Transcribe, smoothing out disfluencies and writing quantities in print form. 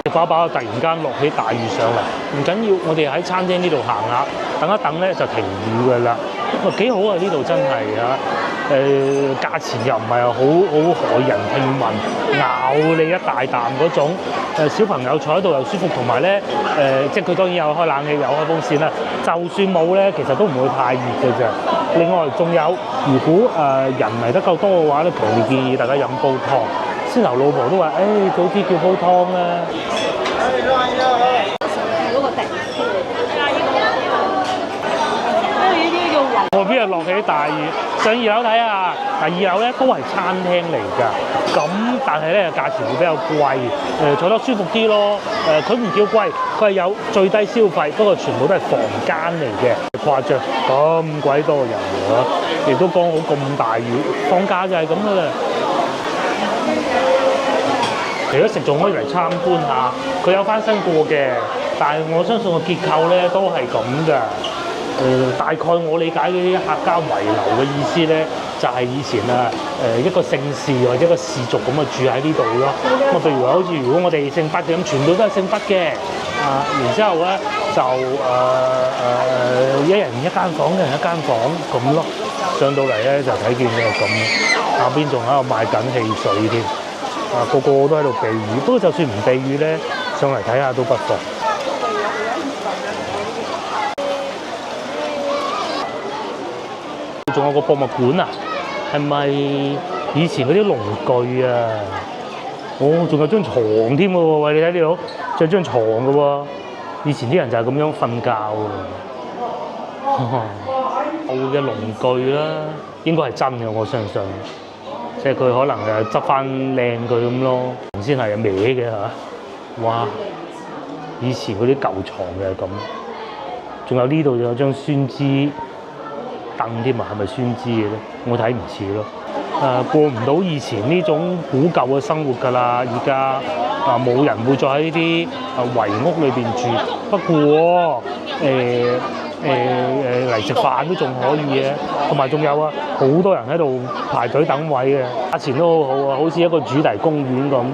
食飽飽突然間落起大雨上嚟，唔緊要，我哋喺餐廳呢度行下，等一等咧就停雨㗎啦。哇，幾好啊！呢度真係啊，價錢又唔係好駭人聽聞，咬你一大啖嗰種。小朋友坐喺度又舒服，同埋咧即係佢當然有開冷氣，有開風扇啦。就算冇咧，其實都唔會太熱嘅啫。另外仲有，如果人嚟得夠多嘅話咧，強烈建議大家飲煲湯。先頭老婆都話：早啲叫煲湯啦。外邊又落起大雨，上2樓睇下。嗱，2樓咧都係餐廳嚟㗎，咁但係咧價錢會比較貴，坐得舒服啲咯。佢唔叫貴，佢係有最低消費，不過全部都係房間嚟嘅，誇張咁鬼多人喎，亦都剛好咁大雨，放假就係咁㗎啦。除咗食仲可以嚟參觀下，佢有翻新過嘅，但係我相信個結構咧都係咁㗎。大概我理解嗰啲客家遺留嘅意思咧，就係以前一個姓氏或者一個氏族咁住喺呢度咯。咁譬如話好似如果我哋姓畢嘅咁，全部都係姓畢嘅。然之後咧就一人一間房，一人一間房咁咯。上到嚟咧就睇見嘅咁，下邊仲喺度賣緊汽水添。個個都喺度避雨，不過就算唔避雨咧，上嚟睇下都不妨。仲有個博物館啊，係咪以前嗰啲農具啊？仲有張床添喎，喂，你睇呢度，仲有張床嘅喎。以前啲人就係咁樣瞓覺嘅。舊嘅農具啦，應該係真嘅，我相信。即係佢可能執翻靚佢咁咯，先係歪嘅嚇。哇！以前嗰啲舊床就係咁。仲有呢度有張酸枝凳添啊，係咪酸枝嘅咧？我睇唔似咯。過唔到以前呢種古舊嘅生活㗎啦，而家冇人會再喺呢啲遺屋裏邊住。不過嚟食飯都仲可以嘅，同埋仲有好多人喺度排隊等位嘅，價錢都好好啊，好似一個主題公園咁。